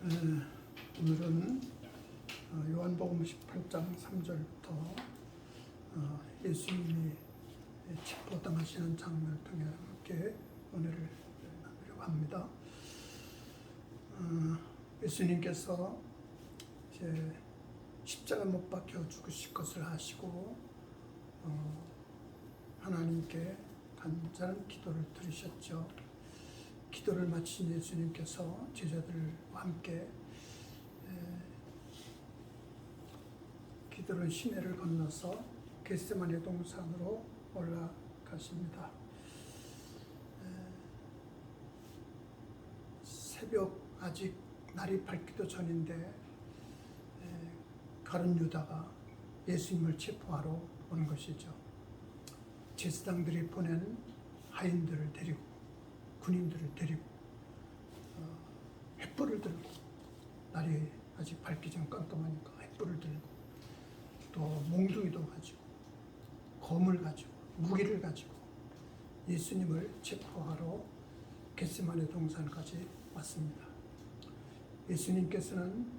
오늘은 요한복음 18장 3절부터 예수님이 체포당하시는 장면을 통해 함께 은혜를 나누려고 합니다. 예수님께서 이제 십자가 못 박혀 죽으실 것을 아시고 하나님께 간절한 기도를 드리셨죠. 기도를 마친 예수님께서 제자들과 함께 기도를 시내를 건너서 겟세마네 동산으로 올라가십니다. 새벽 아직 날이 밝기도 전인데 가룟 유다가 예수님을 체포하러 오는 것이죠. 제사장들이 보낸 하인들을 데리고 군인들을 데리고 횃불을 들고, 날이 아직 밝기 전 깜깜하니까 횃불을 들고, 또 몽둥이도 가지고 검을 가지고 무기를 가지고 예수님을 체포하러 겟세마네 동산까지 왔습니다. 예수님께서는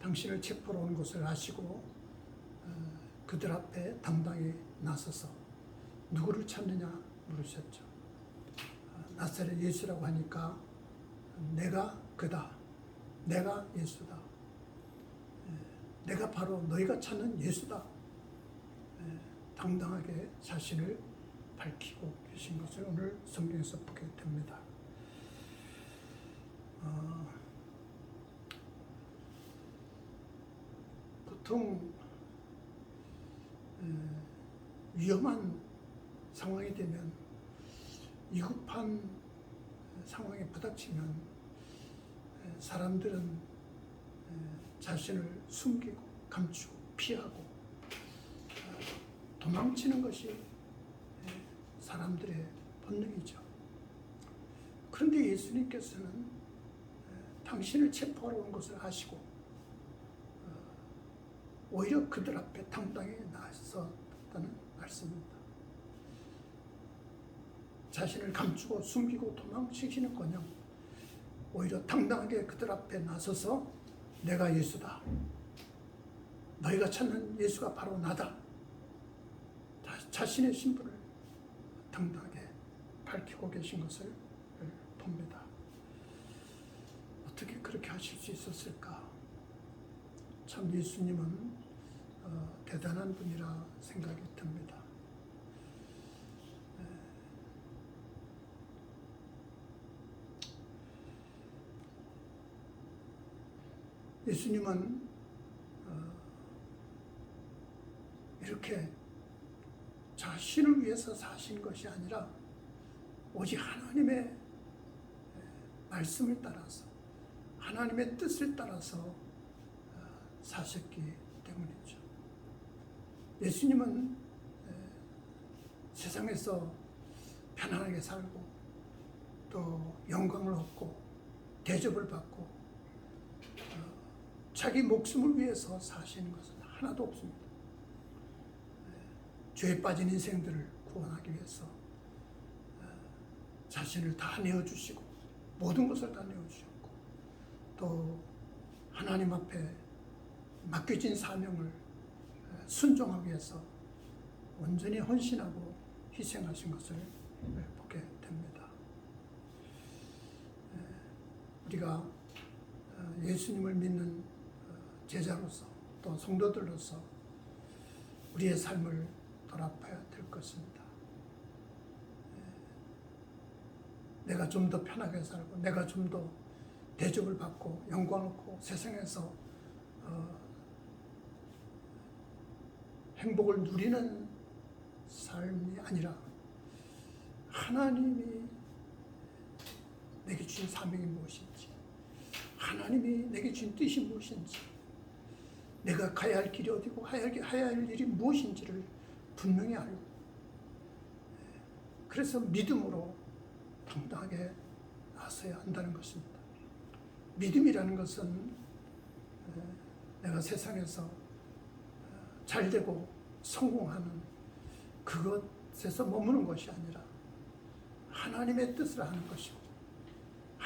당신을 체포하러 온 것을 아시고 그들 앞에 당당히 나서서 누구를 찾느냐 물으셨죠. 나사렛 예수라고 하니까 내가 그다, 내가 예수다, 내가 바로 너희가 찾는 예수다, 당당하게 자신을 밝히고 계신 것을 오늘 성경에서 보게 됩니다. 보통 위험한 상황이 되면, 위급한 상황에 부닥치면 사람들은 자신을 숨기고 감추고 피하고 도망치는 것이 사람들의 본능이죠. 그런데 예수님께서는 당신을 체포하러 온 것을 아시고 오히려 그들 앞에 당당히 나섰다는 말씀입니다. 자신을 감추고 숨기고 도망치기는커녕 오히려 당당하게 그들 앞에 나서서 내가 예수다, 너희가 찾는 예수가 바로 나다, 자신의 신분을 당당하게 밝히고 계신 것을 봅니다. 어떻게 그렇게 하실 수 있었을까? 참 예수님은 대단한 분이라 생각이 듭니다. 예수님은 이렇게 자신을 위해서 사신 것이 아니라 오직 하나님의 말씀을 따라서, 하나님의 뜻을 따라서 사셨기 때문이죠. 예수님은 세상에서 편안하게 살고 또 영광을 얻고 대접을 받고 자기 목숨을 위해서 사시는 것은 하나도 없습니다. 죄에 빠진 인생들을 구원하기 위해서 자신을 다 내어주시고 모든 것을 다 내어주셨고, 또 하나님 앞에 맡겨진 사명을 순종하기 위해서 온전히 헌신하고 희생하신 것을 보게 됩니다. 우리가 예수님을 믿는 제자로서 또 성도들로서 우리의 삶을 돌아봐야 될 것입니다. 내가 좀 더 편하게 살고, 내가 좀 더 대접을 받고 영광을 얻고 세상에서 행복을 누리는 삶이 아니라 하나님이 내게 주신 사명이 무엇인지, 하나님이 내게 주신 뜻이 무엇인지, 내가 가야 할 길이 어디고 해야 할 일이 무엇인지를 분명히 알고, 그래서 믿음으로 당당하게 나서야 한다는 것입니다. 믿음이라는 것은 내가 세상에서 잘되고 성공하는 그것에서 머무는 것이 아니라 하나님의 뜻을 하는 것이고,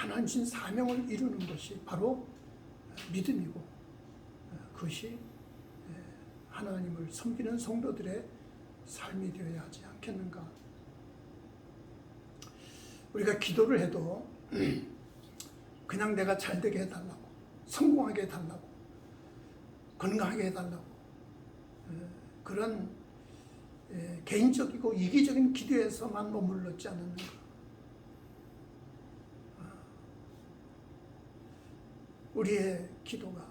하나님 신 사명을 이루는 것이 바로 믿음이고, 그것이 하나님을 섬기는 성도들의 삶이 되어야 하지 않겠는가. 우리가 기도를 해도 그냥 내가 잘되게 해달라고, 성공하게 해달라고, 건강하게 해달라고, 그런 개인적이고 이기적인 기도에서만 머물렀지 않았는가. 우리의 기도가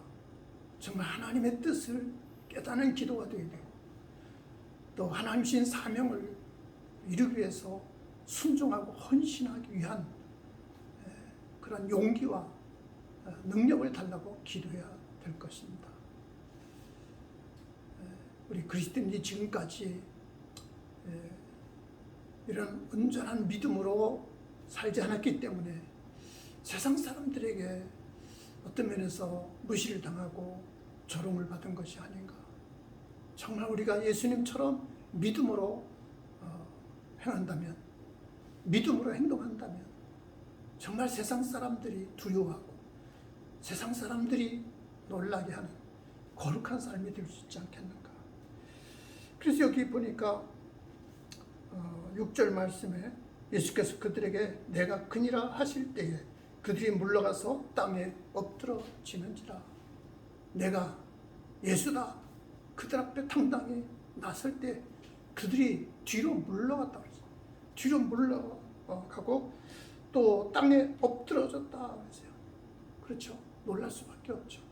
정말 하나님의 뜻을 깨닫는 기도가 되어야 되고, 또 하나님 주신 사명을 이루기 위해서 순종하고 헌신하기 위한 그런 용기와 능력을 달라고 기도해야 될 것입니다. 우리 그리스도인들이 지금까지 이런 온전한 믿음으로 살지 않았기 때문에 세상 사람들에게 어떤 면에서 무시를 당하고 조롱을 받은 것이 아닌가. 정말 우리가 예수님처럼 믿음으로 행한다면, 믿음으로 행동한다면 정말 세상 사람들이 두려워하고 세상 사람들이 놀라게 하는 거룩한 삶이 될 수 있지 않겠는가. 그래서 여기 보니까 6절 말씀에 예수께서 그들에게 내가 그니라 하실 때에 그들이 물러가서 땅에 엎드러지는지라. 내가 예수다 그들 앞에 당당히 나설 때 그들이 뒤로 물러갔다 그랬어. 뒤로 물러가고 또 땅에 엎드러졌다 그랬어요. 그렇죠. 놀랄 수밖에 없죠.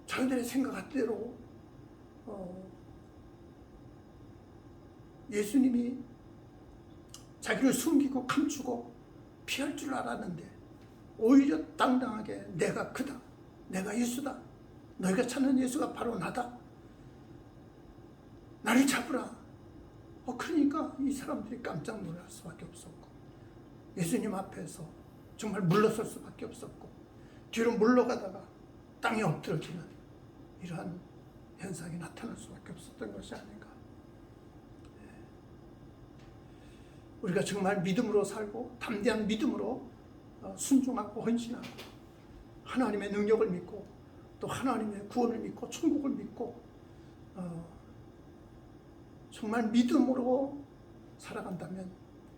자기들의 생각대로 예수님이 자기를 숨기고 감추고 피할 줄 알았는데 오히려 당당하게 내가 그다, 내가 예수다, 너희가 찾는 예수가 바로 나다, 나를 잡으라. 그러니까 이 사람들이 깜짝 놀랄 수밖에 없었고, 예수님 앞에서 정말 물러설 수밖에 없었고, 뒤로 물러가다가 땅에 엎드러지는 이러한 현상이 나타날 수밖에 없었던 것이 아닌가. 우리가 정말 믿음으로 살고 담대한 믿음으로 순종하고 헌신하고 하나님의 능력을 믿고 또 하나님의 구원을 믿고 천국을 믿고 정말 믿음으로 살아간다면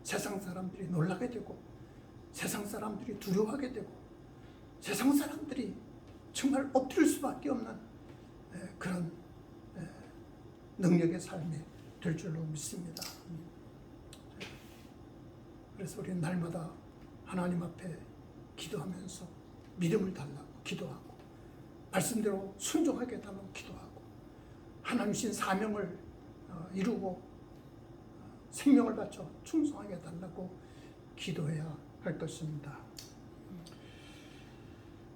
세상 사람들이 놀라게 되고 세상 사람들이 두려워하게 되고 세상 사람들이 정말 엎드릴 수밖에 없는 그런 능력의 삶이 될 줄로 믿습니다. 그래서 우리는 날마다 하나님 앞에 기도하면서 믿음을 달라고 기도하고 말씀대로 순종하게 달라고 기도하고 하나님 주신 사명을 이루고 생명을 바쳐 충성하게 달라고 기도해야 할 것입니다.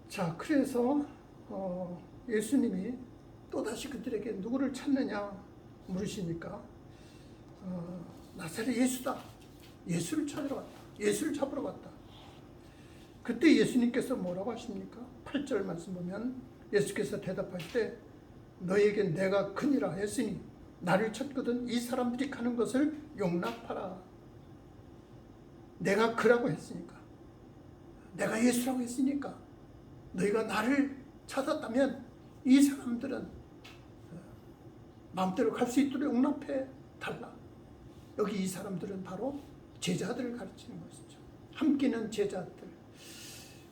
자, 그래서 예수님이 또다시 그들에게 누구를 찾느냐 물으시니까 나사렛 예수다. 예수를 찾으러 왔다. 예수를 잡으러 왔다. 그때 예수님께서 뭐라고 하십니까? 8절 말씀 보면 예수께서 대답하실 때 너에게 내가 그니라 했으니 나를 찾거든 이 사람들이 가는 것을 용납하라. 내가 그라고 했으니까, 내가 예수라고 했으니까 너희가 나를 찾았다면 이 사람들은 마음대로 갈 수 있도록 용납해 달라. 여기 이 사람들은 바로 제자들을 가르치는 것이죠. 함께는 제자들.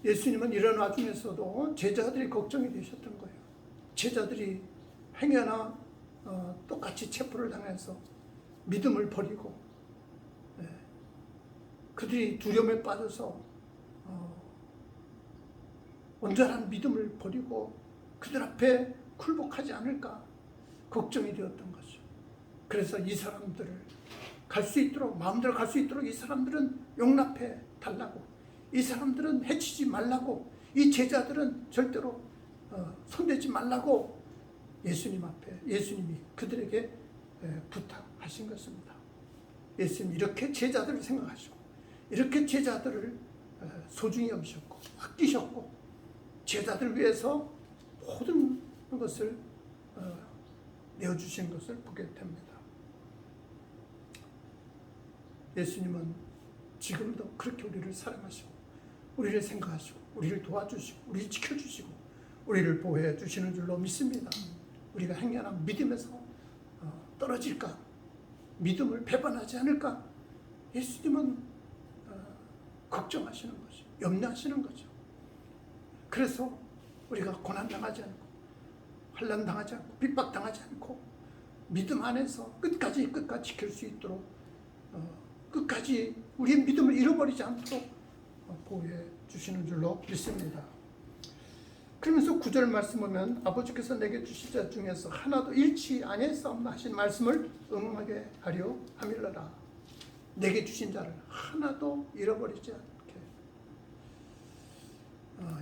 예수님은 이런 와중에서도 제자들이 걱정이 되셨던 거예요. 제자들이 행여나 똑같이 체포를 당해서 믿음을 버리고 그들이 두려움에 빠져서 온전한 믿음을 버리고 그들 앞에 굴복하지 않을까 걱정이 되었던 거죠. 그래서 이 사람들을 갈 수 있도록, 마음대로 갈 수 있도록 이 사람들은 용납해 달라고, 이 사람들은 해치지 말라고, 이 제자들은 절대로 손대지 말라고 예수님이 그들에게 부탁하신 것입니다. 예수님 이렇게 제자들을 생각하시고 이렇게 제자들을 소중히 여기셨고 아끼셨고 제자들 위해서 모든 것을 내어주신 것을 보게 됩니다. 예수님은 지금도 그렇게 우리를 사랑하시고 우리를 생각하시고 우리를 도와주시고 우리를 지켜주시고 우리를 보호해 주시는 줄로 믿습니다. 우리가 행여나 믿음에서 떨어질까, 믿음을 배반하지 않을까, 예수님은 걱정하시는 거죠. 염려하시는 거죠. 그래서 우리가 고난당하지 않고 환난당하지 않고 핍박당하지 않고 믿음 안에서 끝까지 지킬 수 있도록 끝까지 우리의 믿음을 잃어버리지 않도록 보호해 주시는 줄로 믿습니다. 그러면서 9절 말씀 보면 아버지께서 내게 주신 자 중에서 하나도 잃지 아니하였사옵나 하신 말씀을 응하게 하려 함일러라. 내게 주신 자를 하나도 잃어버리지 않게.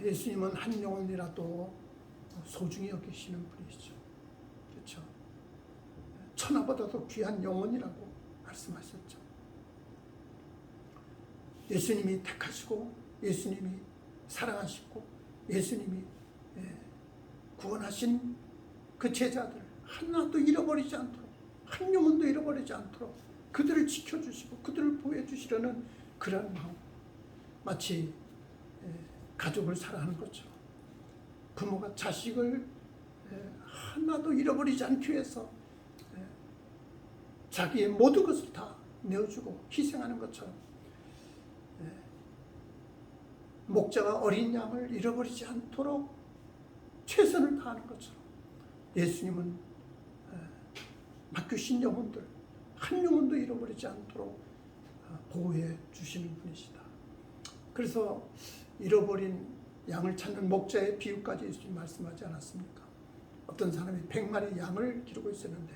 예수님은 한 영혼이라도 소중히 여기시는 분이죠. 그렇죠? 천하보다도 귀한 영혼이라고 말씀하셨죠. 예수님이 택하시고 예수님이 사랑하시고 예수님이 구원하신 그 제자들 하나도 잃어버리지 않도록, 한 영혼도 잃어버리지 않도록 그들을 지켜주시고 그들을 보호해주시려는 그런 마음, 마치 가족을 사랑하는 것처럼 부모가 자식을 하나도 잃어버리지 않기 위해서 자기의 모든 것을 다 내어주고 희생하는 것처럼 목자가 어린 양을 잃어버리지 않도록 최선을 다하는 것처럼 예수님은 맡기신 영혼들 한 영혼도 잃어버리지 않도록 보호해 주시는 분이시다. 그래서 잃어버린 양을 찾는 목자의 비유까지 예수님 말씀하지 않았습니까? 어떤 사람이 100마리 양을 기르고 있었는데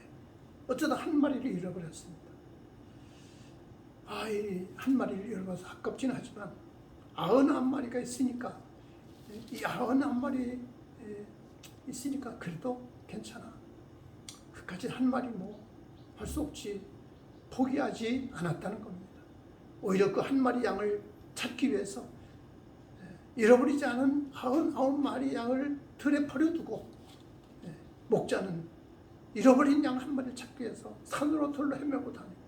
어쩌다 한 마리를 잃어버렸습니다. 이 한 마리를 잃어버려서 아깝지는 하지만 99마리가 있으니까 이 99마리 있으니까 그래도 괜찮아. 그까지 한 마리 할 수 없지. 포기하지 않았다는 겁니다. 오히려 그 한 마리 양을 찾기 위해서 잃어버리지 않은 99마리 양을 들에 버려두고 목자는 잃어버린 양 한 마리를 찾기 위해서 산으로 돌로 헤매고 다니고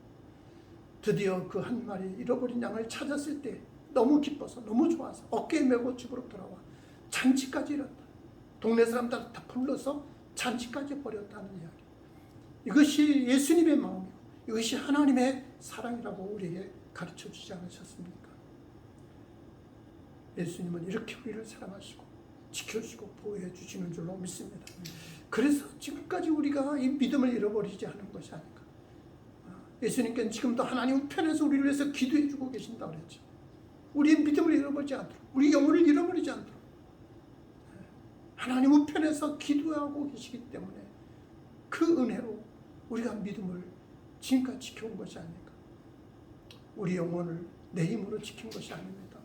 드디어 그 한 마리 잃어버린 양을 찾았을 때 너무 기뻐서 너무 좋아서 어깨에 메고 집으로 돌아와 잔치까지 이뤘다. 동네 사람들 다 불러서 잔치까지 벌였다는 이야기. 이것이 예수님의 마음이고 이것이 하나님의 사랑이라고 우리에게 가르쳐 주지 않으셨습니까? 예수님은 이렇게 우리를 사랑하시고 지켜주시고 보호해 주시는 줄로 믿습니다. 그래서 지금까지 우리가 이 믿음을 잃어버리지 않은 것이 아닐까. 예수님께는 지금도 하나님 우편에서 우리를 위해서 기도해 주고 계신다고 그랬죠. 우리의 믿음을 잃어버리지 않도록, 우리 영혼을 잃어버리지 않도록 하나님 우편에서 기도하고 계시기 때문에 그 은혜로 우리가 믿음을 지금까지 지켜온 것이 아닐까. 우리 영혼을 내 힘으로 지킨 것이 아닙니다.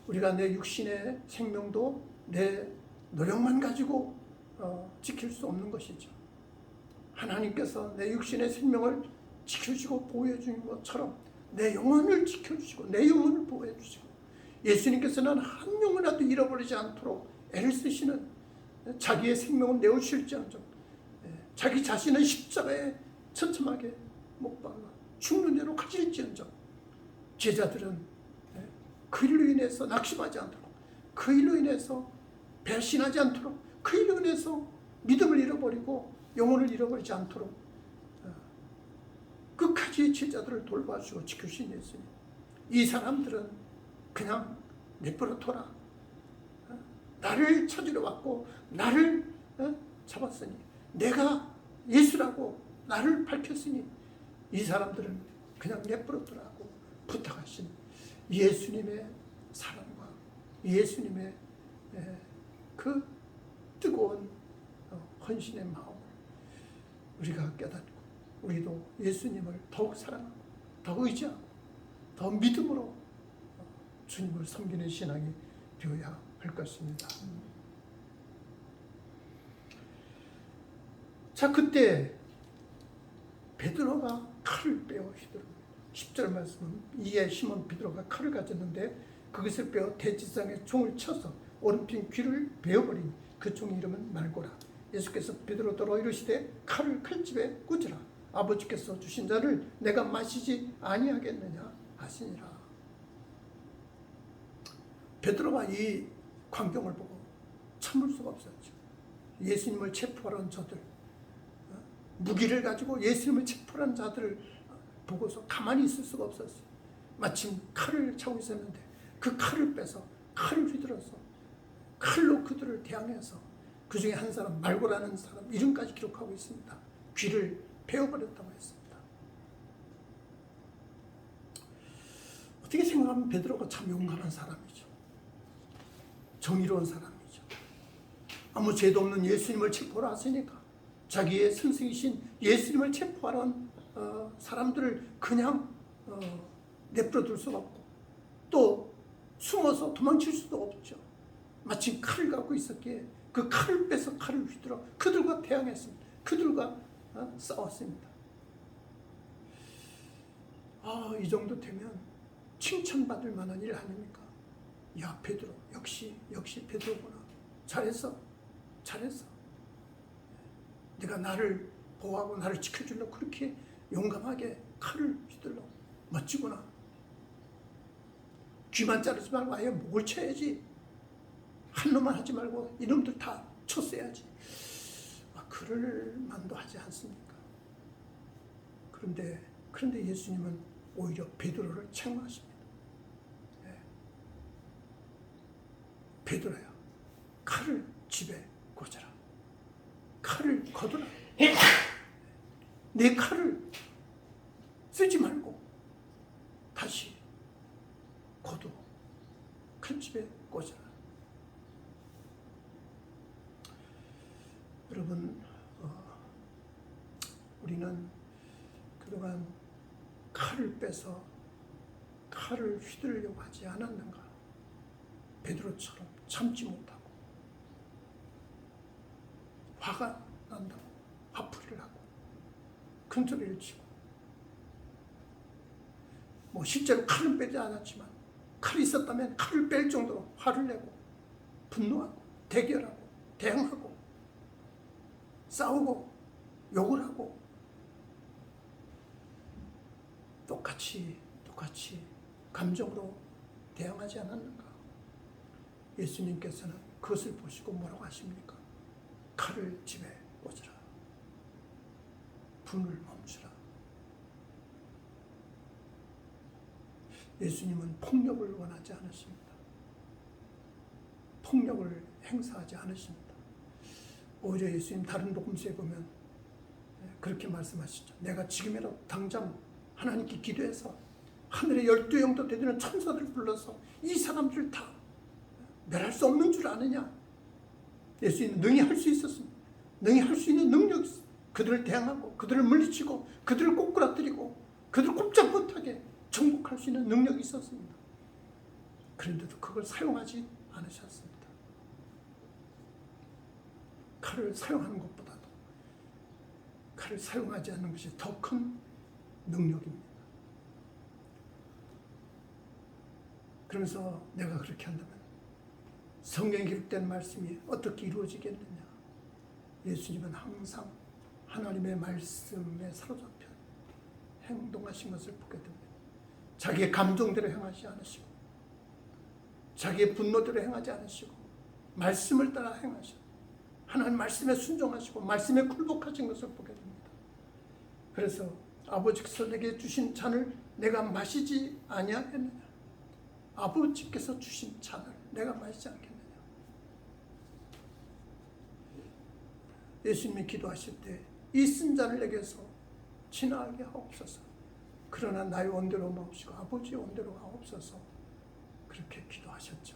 우리가 내 육신의 생명도 내 노력만 가지고 지킬 수 없는 것이죠. 하나님께서 내 육신의 생명을 지켜주시고 보호해 주는 것처럼 내 영혼을 지켜주시고 내 영혼을 보호해 주시고 예수님께서는 한 영혼이라도 잃어버리지 않도록 애를 쓰시는 자기의 생명을 내어주실지언정 자기 자신은 십자가에 처참하게 못 박아 죽는 대로 가질지언정 제자들은 그 일로 인해서 낙심하지 않도록 그 일로 인해서 배신하지 않도록 그 일로 인해서 믿음을 잃어버리고 영혼을 잃어버리지 않도록 끝까지 제자들을 돌봐주고 지켜주신 예수님. 이 사람들은 그냥 내버려 둬라. 나를 찾으러 왔고 나를 잡았으니 내가 예수라고 나를 밝혔으니 이 사람들은 그냥 내버려 두라고 부탁하신 예수님의 사랑과 예수님의 그 뜨거운 헌신의 마음을 우리가 깨닫고 우리도 예수님을 더욱 사랑하고 더 의지하고 더 믿음으로 주님을 섬기는 신앙이 되어야 할 것입니다. 자, 그때 베드로가 칼을 빼어 휘두릅니다. 10절 말씀은 이에 시몬 베드로가 칼을 가졌는데 그것을 빼어 대지상에 총을 쳐서 오른편 귀를 베어버리니 그 총의 이름은 말고라. 예수께서 베드로더러 이르시되 칼을 칼집에 꽂으라. 아버지께서 주신 자를 내가 마시지 아니하겠느냐 하시니라. 베드로가 이 광경을 보고 참을 수가 없었죠. 예수님을 체포하는 자들, 무기를 가지고 예수님을 체포하는 자들을 보고서 가만히 있을 수가 없었어요. 마침 칼을 차고 있었는데 그 칼을 빼서 칼을 휘둘러서 칼로 그들을 대항해서 그 중에 한 사람, 말고라는 사람 이름까지 기록하고 있습니다. 귀를 베어버렸다고 했습니다. 어떻게 생각하면 베드로가 참 용감한 사람이죠. 정의로운 사람이죠. 아무 죄도 없는 예수님을 체포하러 왔으니까 자기의 선생이신 예수님을 체포하는 사람들을 그냥 내버려둘 수가 없고 또 숨어서 도망칠 수도 없죠. 마침 칼을 갖고 있었기에 그 칼을 빼서 칼을 휘둘러 그들과 대항했습니다. 그들과 싸웠습니다. 이 정도 되면 칭찬받을 만한 일 아닙니까? 야, 베드로 역시 베드로구나. 잘했어. 네가 나를 보호하고 나를 지켜주려고 그렇게 용감하게 칼을 휘둘러. 멋지구나. 귀만 자르지 말고 아예 목을 쳐야지. 한 놈만 하지 말고 이놈들 다 쳤어야지. 그럴 만도 하지 않습니까? 그런데 예수님은 오히려 베드로를 책망하십니다. 베드로야, 칼을 집에 꽂아라. 칼을 거두라. 내 칼을 쓰지 말고 다시 거두 칼집에 꽂아라. 여러분, 우리는 그동안 칼을 빼서 칼을 휘두르려고 하지 않았는가? 베드로처럼 참지 못하고 화가 난다고 화풀이를 하고 큰소리를 치고 실제로 칼은 빼지 않았지만 칼이 있었다면 칼을 뺄 정도로 화를 내고 분노하고 대결하고 대항하고 싸우고 욕을 하고 똑같이 감정으로 대항하지 않았는가? 예수님께서는 그것을 보시고 뭐라고 하십니까? 칼을 집에 꽂으라. 분을 멈추라. 예수님은 폭력을 원하지 않으십니다. 폭력을 행사하지 않으십니다. 오히려 예수님 다른 복음서에 보면 그렇게 말씀하시죠. 내가 지금이라도 당장 하나님께 기도해서 하늘의 12영도 되는 천사들을 불러서 이 사람들을 다 멸할 수 없는 줄 아느냐? 예수님은 능히 할 수 있었습니다. 능히 할 수 있는 능력이 있습니다. 그들을 대항하고 그들을 물리치고 그들을 꼬꾸라뜨리고 그들을 꼼짝 못하게 정복할 수 있는 능력이 있었습니다. 그런데도 그걸 사용하지 않으셨습니다. 칼을 사용하는 것보다도 칼을 사용하지 않는 것이 더 큰 능력입니다. 그러면서 내가 그렇게 한다면 성경에 기록된 말씀이 어떻게 이루어지겠느냐? 예수님은 항상 하나님의 말씀에 사로잡혀 행동하신 것을 보게 됩니다. 자기의 감정대로 행하지 않으시고 자기의 분노대로 행하지 않으시고 말씀을 따라 행하시고 하나님 말씀에 순종하시고 말씀에 굴복하신 것을 보게 됩니다. 그래서 아버지께서 내게 주신 잔을 내가 마시지 아니하겠느냐? 아버지께서 주신 잔을 내가 마시지 않겠느냐? 예수님이 기도하실 때 이 쓴 잔을 내게서 지나가게 하옵소서. 그러나 나의 원대로 마옵시고 아버지의 원대로 하옵소서. 그렇게 기도하셨죠.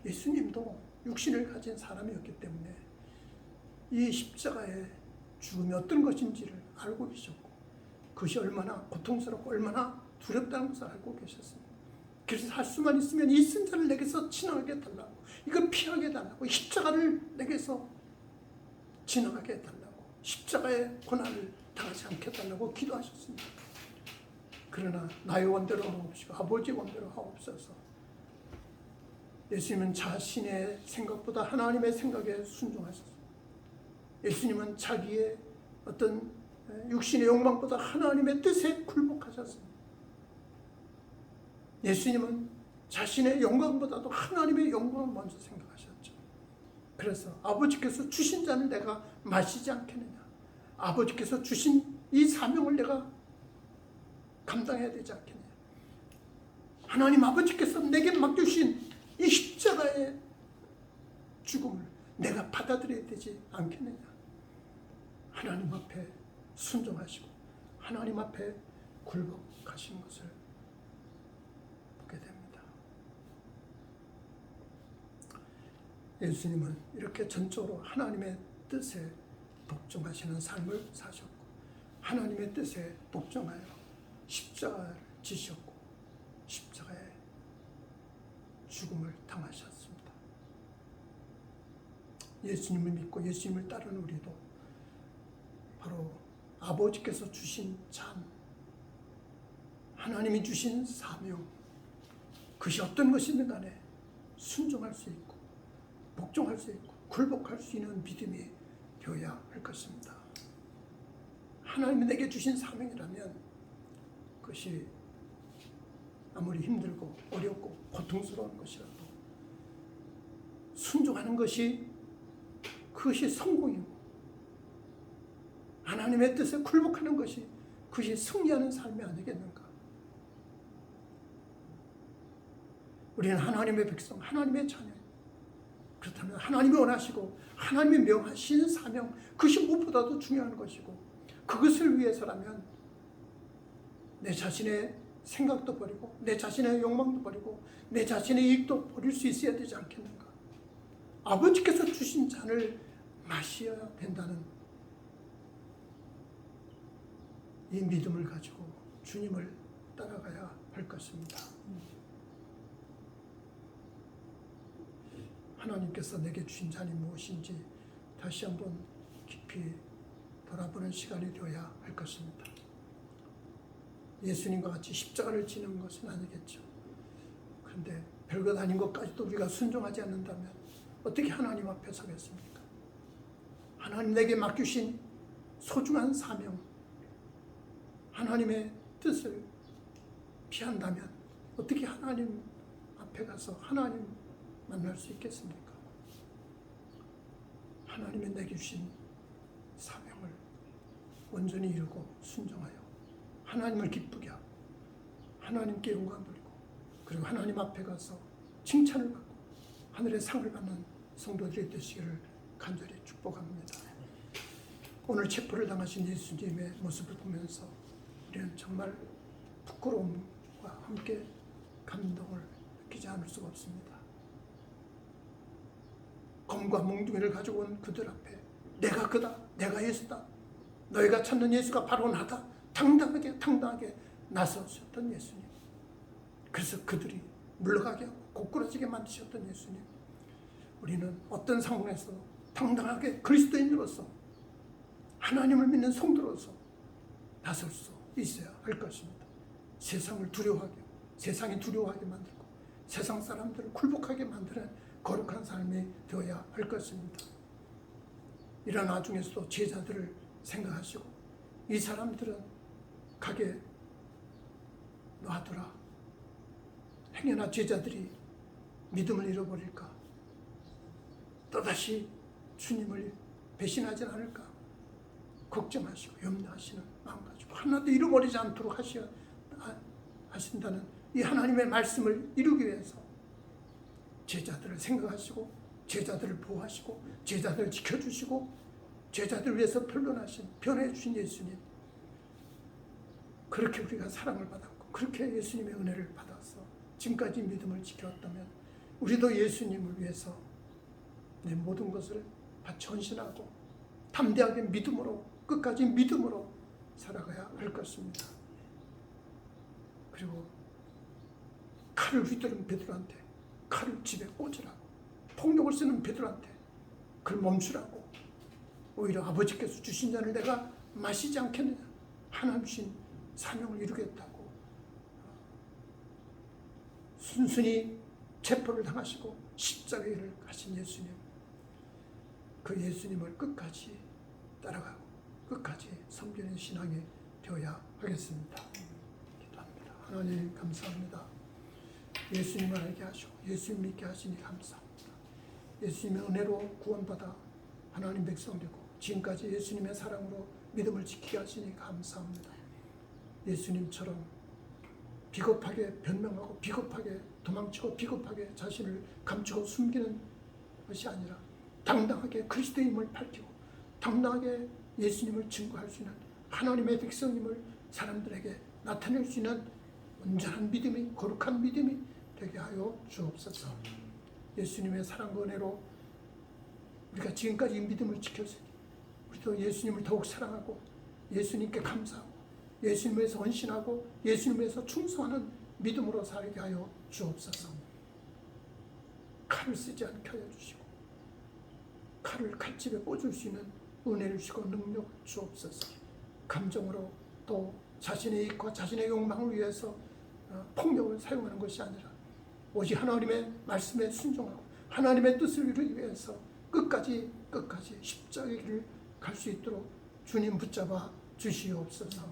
예수님도 육신을 가진 사람이었기 때문에 이 십자가의 죽음이 어떤 것인지를 알고 계셨고 그것이 얼마나 고통스럽고 얼마나 두렵다는 것을 알고 계셨습니다. 그래서 할 수만 있으면 이 쓴 잔을 내게서 지나가게 해달라고, 이걸 피하게 해달라고, 십자가를 내게서 지나가게 해달라고, 십자가의 고난을 당하지 않게 해달라고 기도하셨습니다. 그러나 나의 원대로 하옵시고 아버지의 원대로 하옵소서. 예수님은 자신의 생각보다 하나님의 생각에 순종하셨습니다. 예수님은 자기의 어떤 육신의 욕망보다 하나님의 뜻에 굴복하셨습니다. 예수님은 자신의 영광보다도 하나님의 영광을 먼저 생각하셨죠. 그래서 아버지께서 주신 잔을 내가 마시지 않겠느냐, 아버지께서 주신 이 사명을 내가 감당해야 되지 않겠느냐, 하나님 아버지께서 내게 맡겨주신 이 십자가의 죽음을 내가 받아들여야 되지 않겠느냐. 하나님 앞에 순종하시고 하나님 앞에 굴복하신 것을 보게 됩니다. 예수님은 이렇게 전적으로 하나님의 뜻에 복종하시는 삶을 사셨고 하나님의 뜻에 복종하여 십자가를 지셨고 십자가의 죽음을 당하셨습니다. 예수님을 믿고 예수님을 따르는 우리도 바로 아버지께서 주신 삶, 하나님이 주신 사명, 그것이 어떤 것이든 간에 순종할 수 있고 복종할 수 있고 굴복할 수 있는 믿음이 되어야 할 것입니다. 하나님이 내게 주신 사명이라면 그것이 아무리 힘들고 어렵고 고통스러운 것이라도 순종하는 것이 그것이 성공이고 하나님의 뜻에 굴복하는 것이 그것이 승리하는 삶이 아니겠는가. 우리는 하나님의 백성, 하나님의 자녀. 그렇다면 하나님이 원하시고 하나님이 명하신 사명, 그것이 무엇보다도 중요한 것이고 그것을 위해서라면 내 자신의 생각도 버리고 내 자신의 욕망도 버리고 내 자신의 이익도 버릴 수 있어야 되지 않겠는가. 아버지께서 주신 잔을 마셔야 된다는 이 믿음을 가지고 주님을 따라가야 할 것입니다. 하나님께서 내게 주신 잔이 무엇인지 다시 한번 깊이 돌아보는 시간이 되어야 할 것입니다. 예수님과 같이 십자가를 지는 것은 아니겠죠. 그런데 별것 아닌 것까지도 우리가 순종하지 않는다면 어떻게 하나님 앞에 서겠습니까? 하나님 내게 맡기신 소중한 사명, 하나님의 뜻을 피한다면 어떻게 하나님 앞에 가서 하나님 만날 수 있겠습니까? 하나님의 내게 주신 사명을 온전히 이루고 순종하여 하나님을 기쁘게 하고 하나님께 영광 돌리고 그리고 하나님 앞에 가서 칭찬을 받고 하늘의 상을 받는 성도들이 되시기를 간절히 축복합니다. 오늘 체포를 당하신 예수님의 모습을 보면서 우리는 정말 부끄러움과 함께 감동을 느끼지 않을 수가 없습니다. 검과 몽둥이를 가지고 온 그들 앞에 내가 그다, 내가 예수다, 너희가 찾는 예수가 바로 나다, 당당하게 나서셨던 예수님. 그래서 그들이 물러가게 하고 고꾸라지게 만드셨던 예수님. 우리는 어떤 상황에서 당당하게 그리스도인으로서 하나님을 믿는 성도로서 나설 수 있어야 할 것입니다. 세상을 두려워하게, 세상이 두려워하게 만들고 세상 사람들을 굴복하게 만드는 거룩한 삶이 되어야 할 것입니다. 이런 와중에서도 제자들을 생각하시고 이 사람들은 가게 놔두라. 행여나 제자들이 믿음을 잃어버릴까? 또다시 주님을 배신하지 않을까? 걱정하시고 염려하시는 마음 가지고 하나도 잃어버리지 않도록 하신다는 이 하나님의 말씀을 이루기 위해서 제자들을 생각하시고 제자들을 보호하시고 제자들을 지켜주시고 제자들을 위해서 변호해 주신 예수님. 그렇게 우리가 사랑을 받았고 그렇게 예수님의 은혜를 받아서 지금까지 믿음을 지켰다면 우리도 예수님을 위해서 내 모든 것을 바쳐 헌신하고 담대하게 믿음으로 끝까지 믿음으로 살아가야 할 것입니다. 그리고 칼을 휘두른 베드로한테 칼을 집에 꽂으라고, 폭력을 쓰는 베드로한테 그걸 멈추라고, 오히려 아버지께서 주신 잔을 내가 마시지 않겠느냐, 하나님 주신 사명을 이루겠다고 순순히 체포를 당하시고 십자가의 일을 하신 예수님. 그 예수님을 끝까지 따라가고 끝까지 섬기는 신앙이 되어야 하겠습니다. 기도합니다. 하나님 감사합니다. 예수님을 알게 하시고 예수님 믿게 하시니 감사합니다. 예수님의 은혜로 구원받아 하나님 백성 되고 지금까지 예수님의 사랑으로 믿음을 지키게 하시니 감사합니다. 예수님처럼 비겁하게 변명하고 비겁하게 도망치고 비겁하게 자신을 감추고 숨기는 것이 아니라 당당하게 그리스도임을 밝히고 당당하게 예수님을 증거할 수 있는 하나님의 백성임을 사람들에게 나타낼 수 있는 온전한 믿음이 거룩한 믿음이 되게 하여 주옵소서. 예수님의 사랑과 은혜로 우리가 지금까지 이 믿음을 지켰으니 우리도 예수님을 더욱 사랑하고 예수님께 감사하고 예수님에서 헌신하고 예수님에서 충성하는 믿음으로 살게 하여 주옵소서. 칼을 쓰지 않게 하여 주시고 칼을 칼집에 꽂을 수 있는 은혜를 주시고 능력을 주옵소서. 감정으로 또 자신의 이익과 자신의 욕망을 위해서 폭력을 사용하는 것이 아니라 오직 하나님의 말씀에 순종하고 하나님의 뜻을 이루기 위해서 끝까지 십자가의 길을 갈 수 있도록 주님 붙잡아 주시옵소서.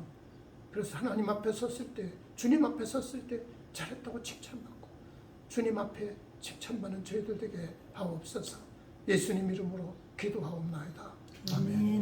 그래서 하나님 앞에 섰을 때 주님 앞에 섰을 때 잘했다고 칭찬받고 주님 앞에 칭찬받는 저희들 되게 하옵소서. 예수님 이름으로 기도하옵나이다. 아멘.